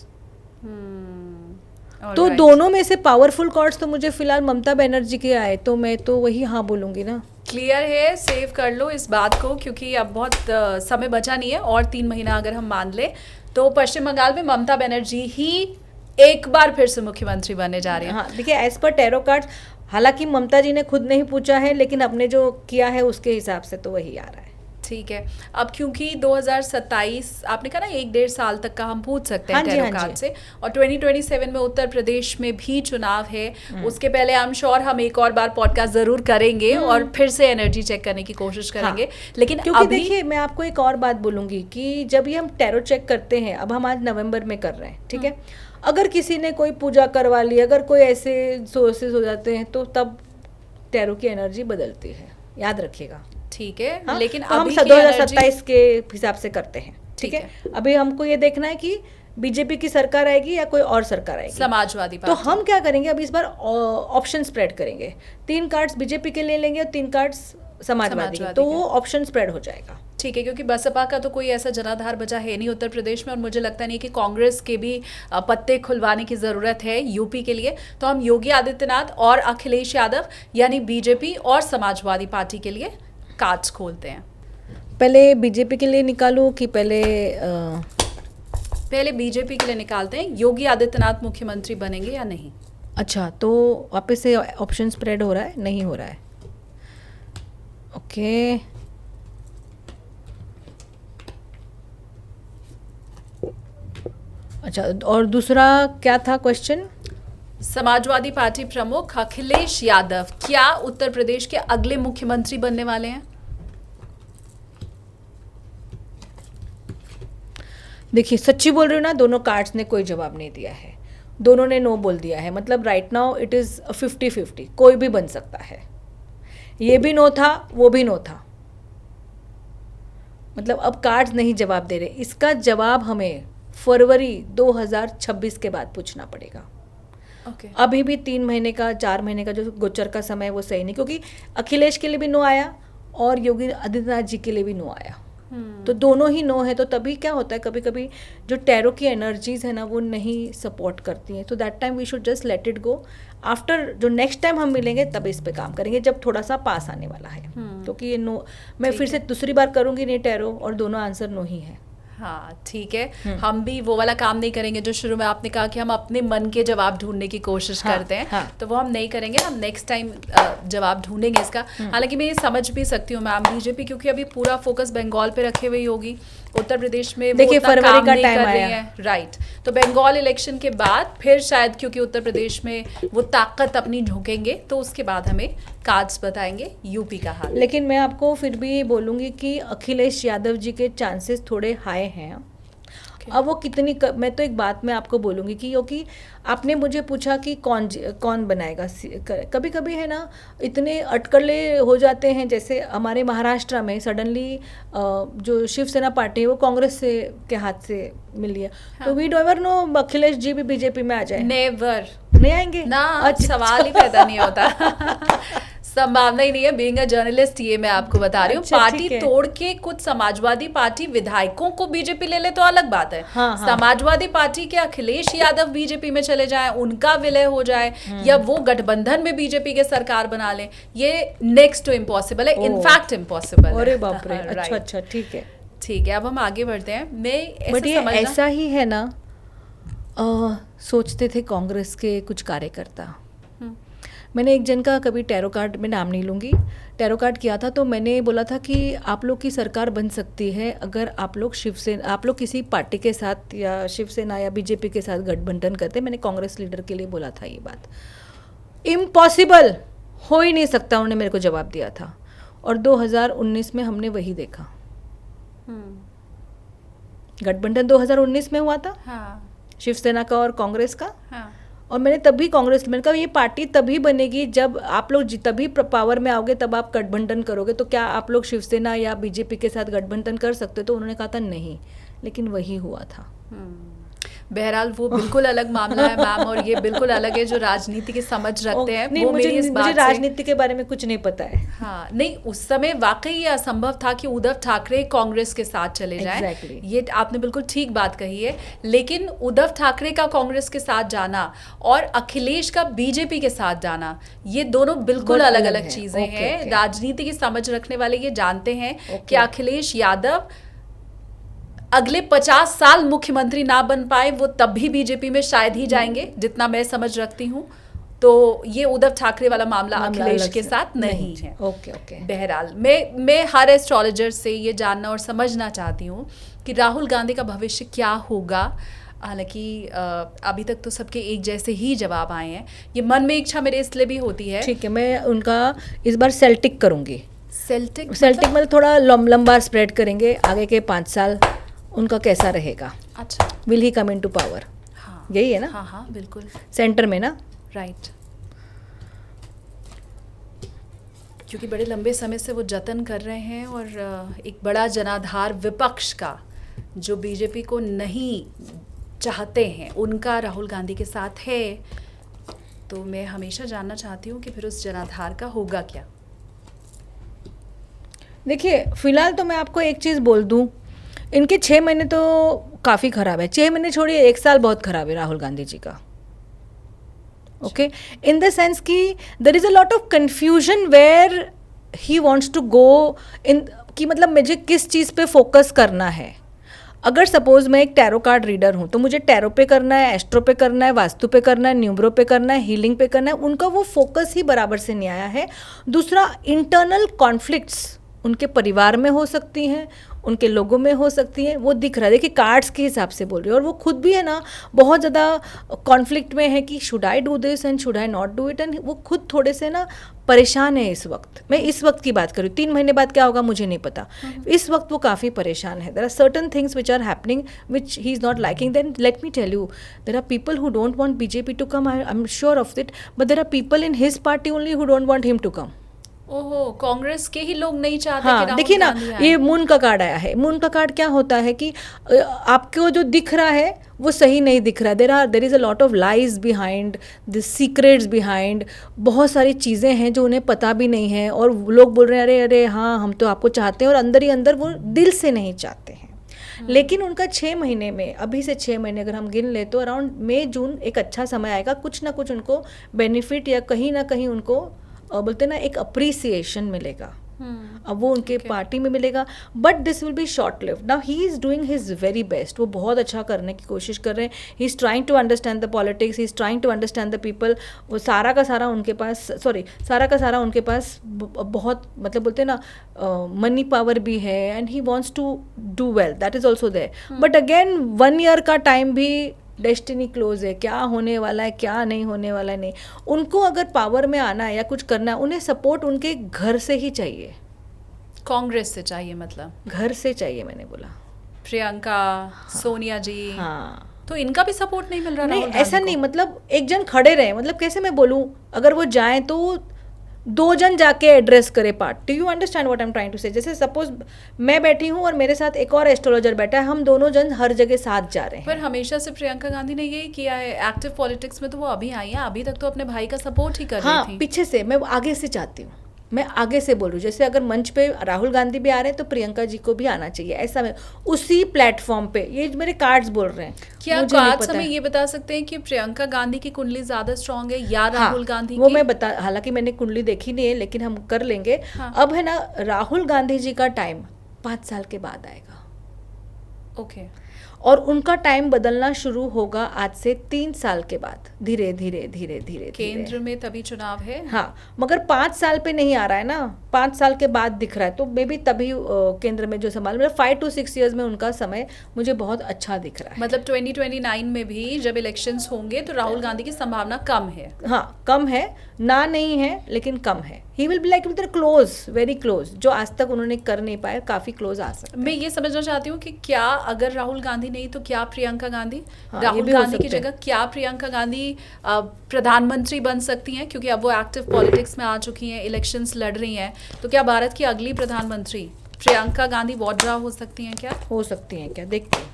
तो दोनों में से पावरफुल कार्ड्स तो मुझे फिलहाल ममता बनर्जी के आए, तो मैं तो वही हाँ बोलूँगी ना। क्लियर है, सेव कर लो इस बात को, क्योंकि अब बहुत समय बचा नहीं है, और 3 महीना अगर हम मान ले तो पश्चिम बंगाल में ममता बनर्जी ही एक बार फिर से मुख्यमंत्री बनने जा रही है। हाँ, देखिए एज पर टैरो कार्ड्स, हालांकि ममता जी ने खुद नहीं पूछा है, लेकिन अपने जो किया है उसके हिसाब से तो वही आ रहा है। ठीक है। अब क्योंकि 2027 आपने कहा ना 1-1.5 साल तक का हम पूछ सकते हैं टैरो कार्ड से, और 2027 में उत्तर प्रदेश में भी चुनाव है। उसके पहले आई एम श्योर हम एक और बार पॉडकास्ट जरूर करेंगे और फिर से एनर्जी चेक करने की कोशिश करेंगे। लेकिन क्योंकि देखिए मैं आपको एक और बात बोलूंगी कि जब ये हम टैरो चेक करते हैं, अब हम आज नवंबर में कर रहे हैं, ठीक है, अगर किसी ने कोई पूजा करवा ली, अगर कोई ऐसे सोर्सेज हो जाते हैं तो तब टैरो की एनर्जी बदलती है, याद रखिएगा। ठीक है, हाँ? लेकिन तो हम अभी की 2027 के हिसाब से करते हैं। ठीक ठीक है, अभी हमको ये देखना है कि बीजेपी की सरकार आएगी या कोई और सरकार आएगी, समाजवादी तो पार्टी। हम क्या करेंगे, अब इस बार ऑप्शन स्प्रेड करेंगे, 3 कार्ड्स बीजेपी के ले लेंगे और 3 कार्ड्स समाजवादी के, समाजवादी तो के। वो ऑप्शन स्प्रेड हो जाएगा। ठीक है, क्योंकि बसपा का तो कोई ऐसा जनाधार बचा है नहीं उत्तर प्रदेश में, और मुझे लगता नहीं कि कांग्रेस के भी पत्ते खुलवाने की ज़रूरत है यूपी के लिए। तो हम योगी आदित्यनाथ और अखिलेश यादव यानी बीजेपी और समाजवादी पार्टी के लिए कार्ड्स खोलते हैं। पहले बीजेपी के लिए निकालूं कि पहले बीजेपी के लिए निकालते हैं, योगी आदित्यनाथ मुख्यमंत्री बनेंगे या नहीं। अच्छा, तो वापस से ऑप्शन स्प्रेड हो रहा है, नहीं हो रहा है। ओके, अच्छा, और दूसरा क्या था क्वेश्चन? समाजवादी पार्टी प्रमुख अखिलेश यादव क्या उत्तर प्रदेश के अगले मुख्यमंत्री बनने वाले हैं? देखिए, सच्ची बोल रही हूँ ना, दोनों कार्ड्स ने कोई जवाब नहीं दिया है, दोनों ने नो बोल दिया है। मतलब राइट नाउ इट इज़ 50-50, कोई भी बन सकता है। ये भी नो था, वो भी नो था। मतलब अब कार्ड्स नहीं जवाब दे रहे, इसका जवाब हमें फरवरी 2026 के बाद पूछना पड़ेगा। ओके। अभी भी 3 महीने का 4 महीने का जो गोचर का समय है वो सही नहीं, क्योंकि अखिलेश के लिए भी नो आया और योगी आदित्यनाथ जी के लिए भी नो आया। तो दोनों ही नो है। तो तभी क्या होता है, कभी कभी जो टैरो की एनर्जीज है ना वो नहीं सपोर्ट करती हैं, तो that time we should just let it go. After जो नेक्स्ट टाइम हम मिलेंगे तब इस पे काम करेंगे, जब थोड़ा सा पास आने वाला है। क्योंकि ये नो, मैं फिर से दूसरी बार करूंगी नहीं टैरो, और दोनों आंसर नो ही है। हाँ ठीक है, हम भी वो वाला काम नहीं करेंगे जो शुरू में आपने कहा कि हम अपने मन के जवाब ढूंढने की कोशिश करते हैं। हाँ। तो वो हम नहीं करेंगे, हम नेक्स्ट टाइम जवाब ढूंढेंगे इसका। हालांकि मैं ये समझ भी सकती हूँ मैम, बीजेपी क्योंकि अभी पूरा फोकस बंगाल पे रखे हुए होगी, उत्तर प्रदेश में देखिए फरवरी का टाइम आया है, राइट। तो बंगाल इलेक्शन के बाद फिर शायद, क्योंकि उत्तर प्रदेश में वो ताकत अपनी झोंकेंगे, तो उसके बाद हमें कार्ड्स बताएंगे यूपी का हाल। लेकिन मैं आपको फिर भी बोलूँगी कि अखिलेश यादव जी के चांसेस थोड़े हाई हैं। अब वो कितनी मैं तो एक बात मैं आपको बोलूँगी कि क्योंकि आपने मुझे पूछा कि कौन बनाएगा, कभी कभी है ना इतने अटकले हो जाते हैं। जैसे हमारे महाराष्ट्र में सडनली जो शिवसेना पार्टी है वो कांग्रेस से के हाथ से मिली है। हाँ। तो we never know Akhilesh ji भी बीजेपी में आ जाए। नेवर नहीं आएंगे ना, सवाल ही पैदा नहीं होता। संभावना ही नहीं है। बीइंग अ जर्नलिस्ट ये मैं आपको बता रही हूँ। अच्छा, पार्टी तोड़ के कुछ समाजवादी पार्टी विधायकों को बीजेपी ले ले तो अलग बात है। हाँ, हाँ। समाजवादी पार्टी के अखिलेश यादव बीजेपी में चले जाएं, उनका विलय हो जाए, या वो गठबंधन में बीजेपी के सरकार बना ले, ये नेक्स्ट टू इम्पॉसिबल है, इनफैक्ट इम्पॉसिबल। अरे बाप रे, अच्छा अच्छा, ठीक है ठीक है। अब हम आगे बढ़ते हैं। मैं बट ये ऐसा ही है ना, सोचते थे कांग्रेस के कुछ कार्यकर्ता। मैंने एक जन का, कभी टैरो कार्ड में नाम नहीं लूँगी, टैरो कार्ड किया था, तो मैंने बोला था कि आप लोग की सरकार बन सकती है अगर आप लोग आप लोग किसी पार्टी के साथ या शिवसेना या बीजेपी के साथ गठबंधन करते। मैंने कांग्रेस लीडर के लिए बोला था ये बात। इम्पॉसिबल, हो ही नहीं सकता, उन्होंने मेरे को जवाब दिया था। और 2019 में हमने वही देखा। गठबंधन 2019 में हुआ था। हाँ। शिवसेना का और कांग्रेस का। हाँ। और मैंने तभी कांग्रेस, मैंने कहा ये पार्टी तभी बनेगी जब आप लोग तभी पावर में आओगे, तब आप गठबंधन करोगे। तो क्या आप लोग शिवसेना या बीजेपी के साथ गठबंधन कर सकते हो? तो उन्होंने कहा था नहीं, लेकिन वही हुआ था। बहरहाल वो बिल्कुल अलग मामला है मैम, और ये बिल्कुल अलग है जो राजनीति की समझ रखते हैं। नहीं, वो मुझे राजनीति के बारे में कुछ नहीं पता है। हाँ, नहीं, उस समय वाकई ये असंभव था कि उद्धव ठाकरे कांग्रेस के साथ चले जाएं। Exactly. ये आपने बिल्कुल ठीक बात कही है। लेकिन उद्धव ठाकरे का कांग्रेस के साथ जाना और अखिलेश का बीजेपी के साथ जाना, ये दोनों बिल्कुल अलग अलग चीजें हैं। राजनीति की समझ रखने वाले ये जानते हैं कि अखिलेश यादव अगले 50 साल मुख्यमंत्री ना बन पाए, वो तब भी बीजेपी में शायद ही जाएंगे, जितना मैं समझ रखती हूँ। तो ये उद्धव ठाकरे वाला मामला अखिलेश के साथ नहीं है। ओके। बहरहाल मैं हर एस्ट्रोलॉजर से ये जानना और समझना चाहती हूँ कि राहुल गांधी का भविष्य क्या होगा। हालांकि अभी तक तो सबके एक जैसे ही जवाब आए हैं। ये मन में इच्छा मेरे इसलिए भी होती है। ठीक है, मैं उनका इस बार सेल्टिक करूँगी। सेल्टिक मतलब थोड़ा लंबा स्प्रेड करेंगे, आगे के 5 साल उनका कैसा रहेगा। अच्छा, will he come into power. हाँ, यही है ना? हाँ हाँ बिल्कुल सेंटर में ना। राइट, क्योंकि बड़े लंबे समय से वो जतन कर रहे हैं और एक बड़ा जनाधार विपक्ष का जो बीजेपी को नहीं चाहते हैं उनका राहुल गांधी के साथ है। तो मैं हमेशा जानना चाहती हूँ कि फिर उस जनाधार का होगा क्या। देखिए फिलहाल तो मैं आपको एक चीज़ बोल दूं, इनके 6 महीने तो काफ़ी ख़राब है। 6 महीने छोड़िए, 1 साल बहुत ख़राब है राहुल गांधी जी का। ओके, इन द सेंस कि there is a lot of confusion where he wants to go in, कि मतलब मुझे किस चीज़ पे फोकस करना है। अगर सपोज मैं एक टैरो कार्ड रीडर हूँ तो मुझे टैरो पे करना है, एस्ट्रो पे करना है, वास्तु पे करना है, न्यूमरो पे करना है, हीलिंग पे करना है, उनका वो फोकस ही बराबर से नहीं आया है। दूसरा, इंटरनल कॉन्फ्लिक्ट्स उनके परिवार में हो सकती हैं, उनके लोगों में हो सकती हैं, वो दिख रहा है। देखिए कार्ड्स के हिसाब से बोल रही हूँ, और वो खुद भी है ना बहुत ज़्यादा कॉन्फ्लिक्ट में है कि should I do this and should I not do it, and वो खुद थोड़े से ना परेशान है इस वक्त। मैं इस वक्त की बात करूँ, 3 महीने बाद क्या होगा मुझे नहीं पता। इस वक्त वो काफ़ी परेशान है। There are certain things which are happening which he is not liking. Then let me tell you, there are people who don't want BJP to come, I am sure of it, but there are people in his party only who don't want him to come. ओहो, कांग्रेस के ही लोग नहीं चाहते कि हाँ, राहुल देखिए ना, गांधी आए। ये मून का कार्ड आया है। मून का कार्ड क्या होता है कि आपको जो दिख रहा है वो सही नहीं दिख रहा है। देर is a lot of lies behind, the secrets behind, बहुत सारी चीज़ें हैं जो उन्हें पता भी नहीं है, और लोग बोल रहे हैं अरे अरे हाँ हम तो आपको चाहते हैं, और अंदर ही अंदर वो दिल से नहीं चाहते हैं। लेकिन उनका 6 महीने में, अभी से 6 महीने अगर हम गिन ले तो अराउंड मई जून एक अच्छा समय आएगा, कुछ ना कुछ उनको बेनिफिट या कहीं ना कहीं उनको बोलते ना एक अप्रिसिएशन मिलेगा। अब वो उनके पार्टी में मिलेगा, but this will be short lived. Now he is doing his very best, वो बहुत अच्छा करने की कोशिश कर रहे हैं। He is trying to understand the politics, he is trying to understand the people. वो सारा का सारा उनके पास बहुत मतलब बोलते हैं ना मनी पावर भी है, and he wants to do well, that is also there. But again 1 year का टाइम भी डेस्टिनी क्लोज है, क्या होने वाला है क्या नहीं होने वाला है नहीं। उनको अगर पावर में आना है या कुछ करना है, उन्हें सपोर्ट उनके घर से ही चाहिए, कांग्रेस से चाहिए, मतलब घर से चाहिए मैंने बोला। प्रियंका, सोनिया जी, हाँ, तो इनका भी सपोर्ट नहीं मिल रहा नहीं राहुल गांधी ऐसा को? नहीं, मतलब एक जन खड़े रहे, मतलब कैसे मैं बोलूँ, अगर वो जाएं तो 2 जन जाके एड्रेस करे part. Do you understand what I am trying to say? जैसे सपोज मैं बैठी हूँ और मेरे साथ एक और एस्ट्रोलॉजर बैठा है, हम दोनों जन हर जगह साथ जा रहे हैं। पर हमेशा से प्रियंका गांधी ने यही किया है, एक्टिव पॉलिटिक्स में तो वो अभी आई है, अभी तक तो अपने भाई का सपोर्ट ही कर रही हाँ, थी। पीछे से मैं आगे से चाहती हूँ, मैं आगे से बोलूँ। जैसे अगर मंच पे राहुल गांधी भी आ रहे हैं तो प्रियंका जी को भी आना चाहिए, ऐसा मैं उसी प्लेटफॉर्म पे, ये मेरे कार्ड्स बोल रहे हैं। क्या मुझे नहीं कार्ड्स पता हमें है। ये बता सकते हैं कि प्रियंका गांधी की कुंडली ज्यादा स्ट्रांग है या राहुल गांधी वो की? मैं बता, हालांकि मैंने कुंडली देखी नहीं है, लेकिन हम कर लेंगे। हाँ। अब है ना, राहुल गांधी जी का टाइम 5 साल के बाद आएगा, ओके, और उनका टाइम बदलना शुरू होगा आज से 3 साल के बाद, धीरे धीरे धीरे धीरे केंद्र धीरे। में तभी चुनाव है। हाँ, मगर 5 साल पे नहीं आ रहा है ना, 5 साल के बाद दिख रहा है, तो मे बी तभी केंद्र में जो संभाल, मतलब 5 to 6 ईयर्स में उनका समय मुझे बहुत अच्छा दिख रहा है। मतलब 2029 में भी जब इलेक्शंस होंगे तो राहुल गांधी की संभावना कम है। हाँ, कम है ना, नहीं है लेकिन कम है। He will be like close, very close, जो आज तक उन्होंने कर नहीं पाए, काफी क्लोज आ सकते हैं। मैं ये समझना चाहती हूँ कि क्या अगर राहुल गांधी नहीं तो क्या प्रियंका गांधी? हाँ, ये राहुल भी हो गांधी की सकता है। जगह क्या प्रियंका गांधी प्रधानमंत्री बन सकती हैं? क्योंकि अब वो एक्टिव पॉलिटिक्स में आ चुकी हैं, इलेक्शंस लड़ रही हैं, तो क्या भारत की अगली प्रधानमंत्री प्रियंका गांधी वाड्रा हो सकती हैं? क्या हो सकती हैं क्या, देखते हैं,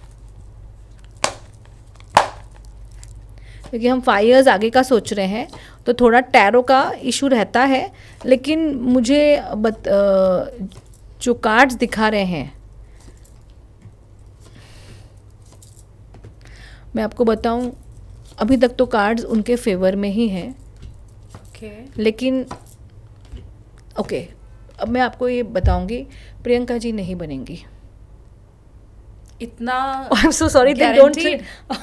क्योंकि हम 5 years आगे का सोच रहे हैं तो थोड़ा टैरो का इशू रहता है। लेकिन मुझे जो कार्ड्स दिखा रहे हैं, मैं आपको बताऊं, अभी तक तो कार्ड्स उनके फेवर में ही हैं। ओके, लेकिन ओके, अब मैं आपको ये बताऊंगी, प्रियंका जी नहीं बनेंगी। इतना I am so sorry, don't, guaranteed?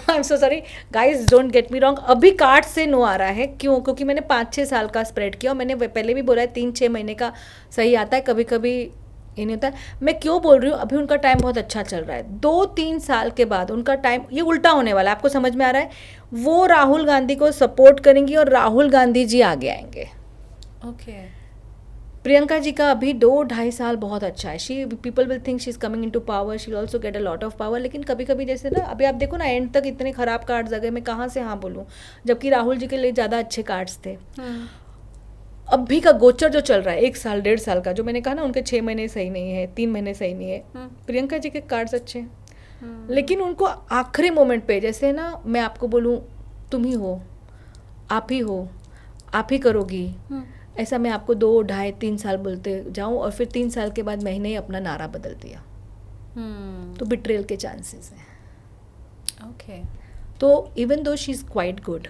I am so sorry guys, don't get me wrong. अभी कार्ड से नो आ रहा है, क्यों? क्योंकि मैंने 5-6 साल का स्प्रेड किया, और मैंने पहले भी बोला है 3-6 महीने का सही आता है, कभी कभी ये नहीं होता है। मैं क्यों बोल रही हूँ, अभी उनका टाइम बहुत अच्छा चल रहा है। 2-3 साल के बाद उनका टाइम ये उल्टा होने वाला है, आपको समझ में आ रहा है? वो राहुल गांधी को सपोर्ट करेंगी और राहुल गांधी जी आगे आएंगे। ओके, प्रियंका जी का अभी 2-2.5 साल बहुत अच्छा है. She people will think she is coming into power, she will also get a lot of power. लेकिन कभी कभी जैसे ना अभी आप देखो ना एंड तक इतने खराब कार्ड्स आ गए, मैं कहाँ से हाँ बोलूँ, जबकि राहुल जी के लिए ज़्यादा अच्छे कार्ड्स थे. अभी का गोचर जो चल रहा है 1 साल 1.5 साल का, जो मैंने कहा ना उनके 6 महीने सही नहीं है, 3 महीने सही नहीं है, प्रियंका जी के कार्ड्स अच्छे हैं. लेकिन उनको आखिरी मोमेंट पे जैसे ना मैं आपको बोलूँ तुम ही हो, आप ही हो, आप ही करोगी, ऐसा मैं आपको 2-2.5-3 साल बोलते जाऊं और फिर 3 साल के बाद मैंने ही अपना नारा बदल दिया. तो बिट्रेल के चांसेस हैं. ओके. तो even though she is quite good,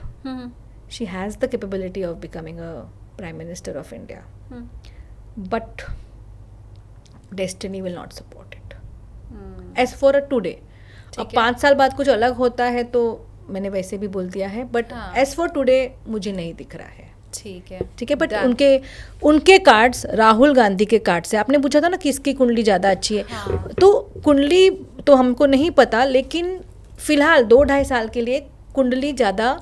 she has the capability of becoming a prime minister of India, but destiny will not support it as for a today. अब 5 साल बाद कुछ अलग होता है तो मैंने वैसे भी बोल दिया है, बट एज फॉर टुडे मुझे नहीं दिख रहा है. ठीक है. बट उनके कार्ड्स राहुल गांधी के कार्ड से, आपने पूछा था ना किसकी कुंडली ज़्यादा अच्छी है. तो कुंडली तो हमको नहीं पता, लेकिन फिलहाल 2-2.5 साल के लिए कुंडली ज़्यादा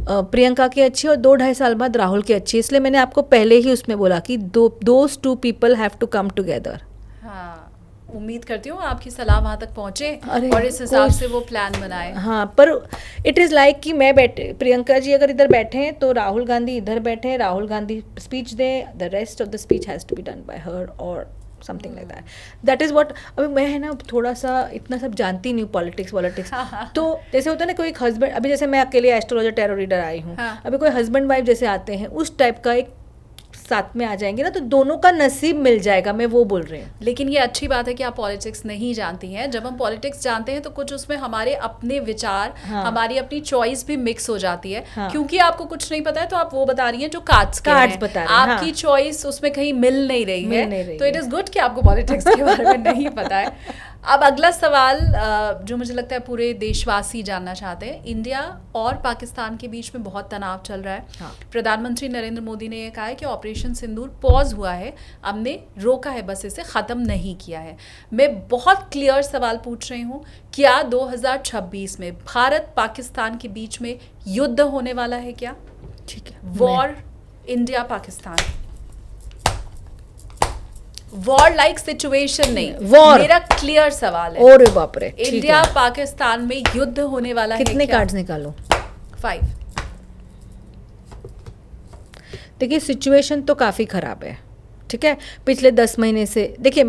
प्रियंका की अच्छी और 2-2.5 साल बाद राहुल की अच्छी. इसलिए मैंने आपको पहले ही उसमें बोला कि those 2 people have to come together. हाँ, उम्मीद करती हूँ आपकी सलाह वहाँ तक पहुँचे और इस हिसाब से वो प्लान बनाए. हाँ, पर इट इज़ लाइक कि मैं बैठे, प्रियंका जी अगर इधर बैठे हैं तो राहुल गांधी इधर बैठे हैं, राहुल गांधी स्पीच दें, the rest of the speech has to be done by her or something like that. That is what. अभी मैं है ना थोड़ा सा इतना सब जानती नहीं हूँ पॉलिटिक्स. तो जैसे होता है ना कोई एक हस्बैंड, अभी जैसे मैं अकेले एस्ट्रोलॉजर टैरो रीडर आई हूँ, अभी कोई हस्बैंड वाइफ जैसे आते हैं उस टाइप का एक साथ में आ जाएंगे ना, तो दोनों का नसीब मिल जाएगा, मैं वो बोल रही हूँ. लेकिन ये अच्छी बात है कि आप पॉलिटिक्स नहीं जानती हैं. जब हम पॉलिटिक्स जानते हैं तो कुछ उसमें हमारे अपने विचार, हमारी अपनी चॉइस भी मिक्स हो जाती है. क्योंकि आपको कुछ नहीं पता है तो आप वो बता रही हैं जो कार्ड्स बता रहे हैं. आपकी चॉइस उसमें कहीं मिल नहीं रही है. तो इट इज़ गुड कि आपको पॉलिटिक्स के बारे में नहीं पता है. अब अगला सवाल जो मुझे लगता है पूरे देशवासी जानना चाहते हैं. इंडिया और पाकिस्तान के बीच में बहुत तनाव चल रहा है. प्रधानमंत्री नरेंद्र मोदी ने यह कहा है कि ऑपरेशन सिंदूर पॉज हुआ है, हमने रोका है, बस इसे ख़त्म नहीं किया है. मैं बहुत क्लियर सवाल पूछ रही हूँ, क्या 2026 में भारत पाकिस्तान के बीच में युद्ध होने वाला है क्या? ठीक है. War, India Pakistan, war like situation नहीं, वॉर. मेरा क्लियर सवाल है. ओरे बाप रे. इंडिया पाकिस्तान में युद्ध होने वाला है क्या? कितने कार्ड्स निकालो? 5. देखिए सिचुएशन तो काफ़ी ख़राब है. ठीक है, पिछले 10 महीने से देखिए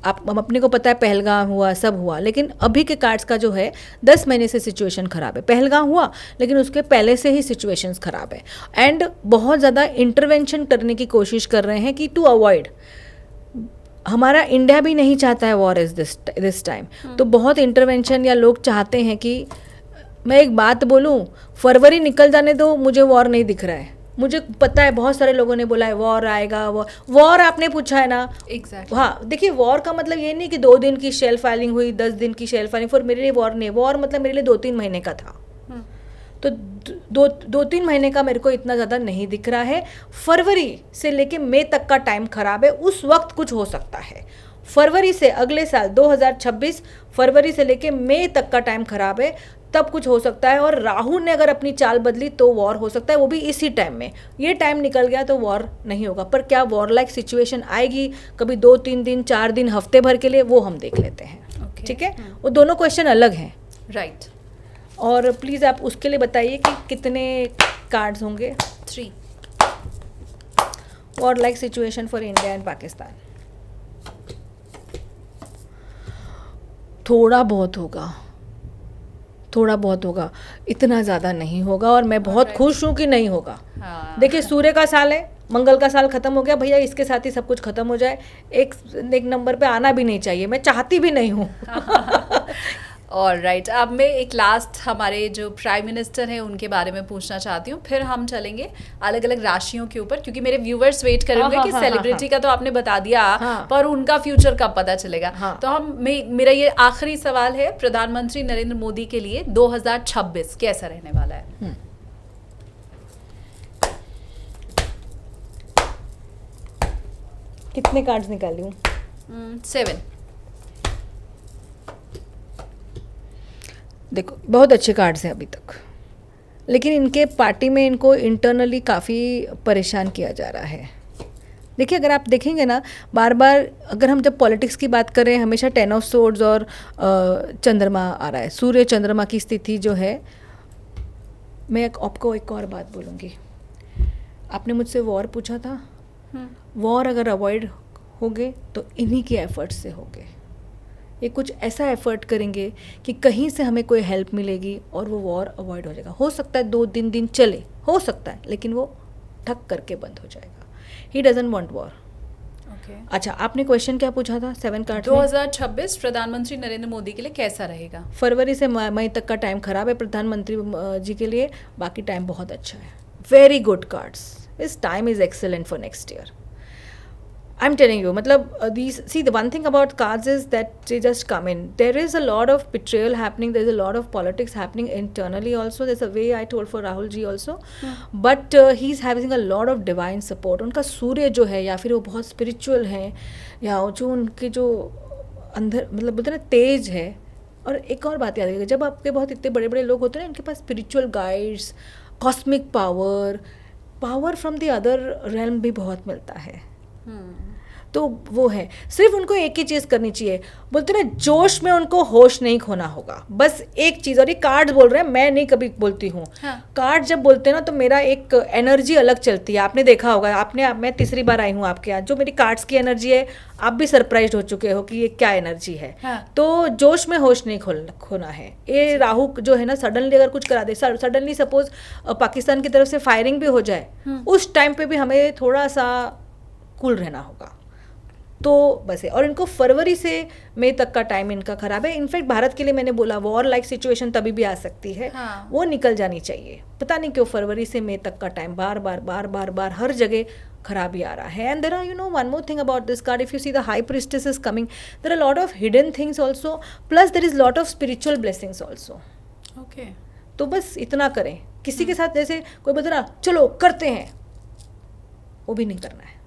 हम अपने को पता है पहलगाम हुआ, सब हुआ, लेकिन अभी के कार्ड्स का जो है 10 महीने से सिचुएशन ख़राब है. पहलगाम हुआ लेकिन उसके पहले से ही सिचुएशंस ख़राब है एंड बहुत ज़्यादा इंटरवेंशन करने की कोशिश कर रहे हैं कि टू अवॉइड. हमारा इंडिया भी नहीं चाहता है वॉर इज दिस टाइम. तो बहुत इंटरवेंशन या लोग चाहते हैं कि मैं एक बात बोलूं, फरवरी निकल जाने दो, मुझे वॉर नहीं दिख रहा है. मुझे पता है बहुत सारे लोगों ने बोला है वॉर आएगा, वॉर आपने पूछा है ना. Exactly. हाँ देखिए, वॉर का मतलब ये नहीं कि 2 दिन की शेल फाइलिंग हुई, 10 दिन की शेल फाइलिंग. फॉर मेरे लिए वॉर नहीं, वॉर मतलब मेरे लिए 2-3 महीने का था. तो 2-3 महीने का मेरे को इतना ज़्यादा नहीं दिख रहा है. फरवरी से लेके मई तक का टाइम ख़राब है, उस वक्त कुछ हो सकता है. फरवरी से अगले साल 2026 फरवरी से लेके मई तक का टाइम ख़राब है, तब कुछ हो सकता है. और राहुल ने अगर अपनी चाल बदली तो वॉर हो सकता है, वो भी इसी टाइम में. ये टाइम निकल गया तो वॉर नहीं होगा. पर क्या वॉर लाइक सिचुएशन आएगी कभी 2-3 दिन 4 दिन हफ्ते भर के लिए, वो हम देख लेते हैं. ठीक है, वो दोनों क्वेश्चन अलग हैं. राइट. और प्लीज़ आप उसके लिए बताइए कि कितने कार्ड्स होंगे? 3. War like situation for India and Pakistan. थोड़ा बहुत होगा, इतना ज़्यादा नहीं होगा. और मैं बहुत खुश हूँ कि नहीं होगा. देखिए सूर्य का साल है, मंगल का साल ख़त्म हो गया भैया, इसके साथ ही सब कुछ ख़त्म हो जाए. एक नंबर पे आना भी नहीं चाहिए, मैं चाहती भी नहीं हूँ. ऑलराइट. अब मैं एक लास्ट हमारे जो प्राइम मिनिस्टर हैं उनके बारे में पूछना चाहती हूँ, फिर हम चलेंगे अलग अलग राशियों के ऊपर, क्योंकि मेरे व्यूवर्स वेट करेंगे कि सेलिब्रिटी का तो आपने बता दिया, पर उनका फ्यूचर कब पता चलेगा. तो मेरा ये आखिरी सवाल है, प्रधानमंत्री नरेंद्र मोदी के लिए 2026 कैसा रहने वाला है? कितने कार्ड्स निकाली हूँ? 7. देखो बहुत अच्छे कार्ड्स हैं अभी तक, लेकिन इनके पार्टी में इनको इंटरनली काफ़ी परेशान किया जा रहा है. देखिए अगर आप देखेंगे ना, बार बार अगर हम जब पॉलिटिक्स की बात करें, हमेशा 10 ऑफ सोर्ड्स और चंद्रमा आ रहा है, सूर्य चंद्रमा की स्थिति जो है। मैं आपको एक और बात बोलूँगी, आपने मुझसे वॉर पूछा था, वॉर अगर अवॉइड होगे तो इन्हीं के एफर्ट से होगे। ये कुछ ऐसा एफर्ट करेंगे कि कहीं से हमें कोई हेल्प मिलेगी और वो वॉर अवॉइड हो जाएगा। हो सकता है 2-3 दिन चले, हो सकता है, लेकिन वो ठक करके बंद हो जाएगा। He doesn't want war. अच्छा, आपने क्वेश्चन क्या पूछा था 7 कार्ड? 2026 प्रधानमंत्री नरेंद्र मोदी के लिए कैसा रहेगा? फरवरी से मई तक का टाइम खराब है प्रधानमंत्री जी के लिए, बाकी टाइम बहुत अच्छा है। Very good cards, this time is excellent for next year. I'm telling you, मतलब see the one thing about cards is that they just come in. There is a lot of betrayal happening. There is a lot of politics happening internally also. There's a way I told for Rahul ji also. But he's having a lot of divine support. उनका सूर्य जो है, या फिर वो बहुत spiritual है, या जो उनके जो अंदर मतलब बोलते हैं ना तेज है। और एक और बात याद रखिएगा, जब आपके बहुत इतने बड़े बड़े लोग होते हैं ना, इनके पास spiritual guides, cosmic power from the other realm भी बहुत मिलता है। तो वो है, सिर्फ उनको एक ही चीज़ करनी चाहिए, बोलते ना जोश में उनको होश नहीं खोना होगा, बस एक चीज़। और ये कार्ड बोल रहे हैं, मैं नहीं कभी बोलती हूँ। कार्ड जब बोलते हैं ना तो मेरा एक एनर्जी अलग चलती है। आपने देखा होगा, मैं तीसरी बार आई हूँ आपके यहाँ, जो मेरी कार्ड्स की एनर्जी है, आप भी सरप्राइज हो चुके हो कि ये क्या एनर्जी है। तो जोश में होश नहीं खोना है। ये राहु जो है ना, सडनली अगर कुछ करा दे, सडनली सपोज पाकिस्तान की तरफ से फायरिंग भी हो जाए, उस टाइम पे भी हमें थोड़ा सा कूल रहना होगा। तो बस है। और इनको फरवरी से मई तक का टाइम इनका खराब है। इनफैक्ट भारत के लिए मैंने बोला वॉर लाइक सिचुएशन तभी भी आ सकती है। वो निकल जानी चाहिए। पता नहीं क्यों फरवरी से मई तक का टाइम बार हर जगह खराब ही आ रहा है। And there are one more thing about this card, if you see the high priestess is coming, there are lot of hidden things also, plus there is lot of spiritual blessings also. Okay, तो बस इतना करें। किसी के साथ जैसे कोई बोलता ना चलो करते हैं, वो भी नहीं करना है।